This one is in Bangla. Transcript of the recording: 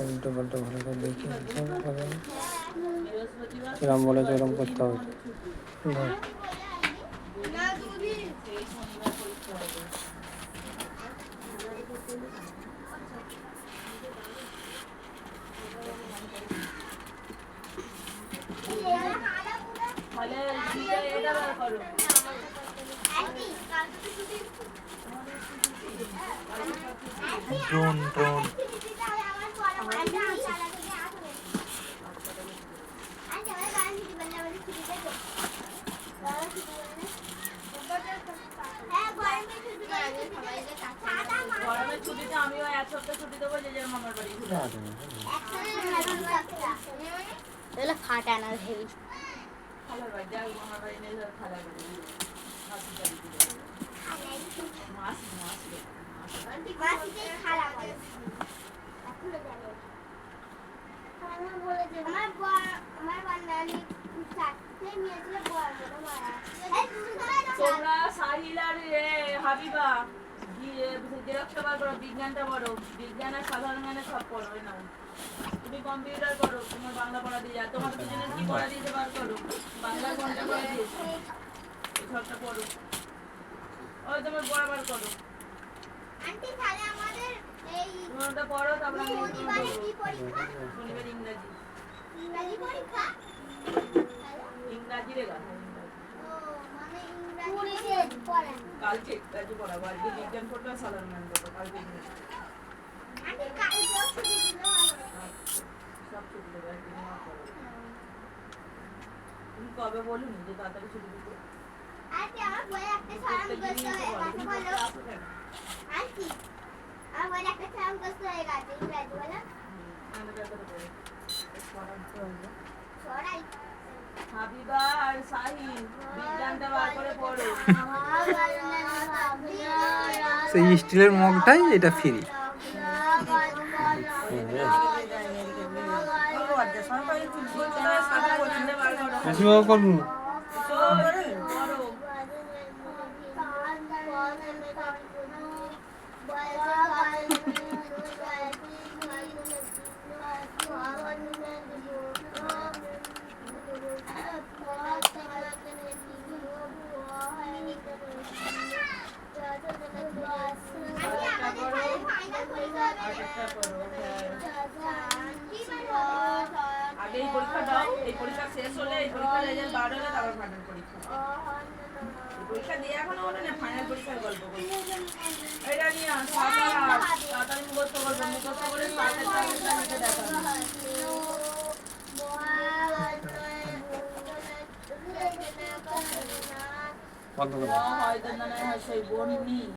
উল্টো পাল্টা ভালো করে দেখি কিরম বলেছে ওরম করতে হবে। ড্রোন ড্রোন গরমের ছুটিতে আমিও এক সপ্তাহ ছুটি দেবো, যে যার মামার বাড়ি ঘুরে আসবো। ফাটা না হেভি খালার বাড়ি যাই, মামার বাড়ি নেই, খালার বাড়ি মাসির বাড়ি ঘুরে মাসি মাসি তোমরা সাহিল আর হাবিবা গিয়ে জেরক্সটা বার করো, বিজ্ঞানটা পড়ো, বিজ্ঞান আর সাধারণ জ্ঞানে সব পড়ো না। তুমি কম্পিউটার করো, তোমার বাংলা পড়া দিয়ে যা, তোমার দুজনের কি পড়া দিয়েছে বার করো, বাংলা কোনটা পড়া দিয়েছে এই সবটা পড়ো। ওই তোমার বরাবর করো আন্টি, তাহলে আমাদের এই তুমি ওটা পড়ো, তারপরে আমি শনিবারে কি পরীক্ষা? শনিবার ইংরাজি ইংরাজি পরীক্ষা? ইংরাজি রে গা ও মানে ইংরাজি পড়া। কালকে ইংরাজি পড়াবো, আজকে বিজ্ঞান পড়বে আর সাধারণ জ্ঞান পড়বো, কালকে ইংরাজি আন্টি, কালকেও ছুটি দিলে ভালো। সব ছুটি দেবে, একদিন না পড়ো। তুমি কবে বলুন যে তাড়াতাড়ি ছুটি দিতে? আন্টি, আমার বই একটা ছড়া মুখস্থ হয়ে গেছে বলো। আন্টি, আমার বই একটা ছড়া মুখস্থ হয়ে গেছে ইংরাজি বলো। ছড়াই হাবিবা আর সাহিল বিজ্ঞানটা বার করে পড়ো। সেই স্টিলের মগটাই এটা ফ্রি। বেশিরভাগ করবো আগে এই পরীক্ষা দাও, এই পরীক্ষা শেষ হলে, এই পরীক্ষা রেজাল্ট বার হলে তারপর ফাইনাল পরীক্ষা। এই পরীক্ষা দিয়ে এখনো হলো না, ফাইনাল পরীক্ষার গল্প বলবো। এটা নিয়ে আস, তাড়াতাড়ি মুখস্থ করবো, মুখস্থ করে সাথে সাথে দেখাবো। বন্ধ করে হয়তো না হয় সেই বন্যি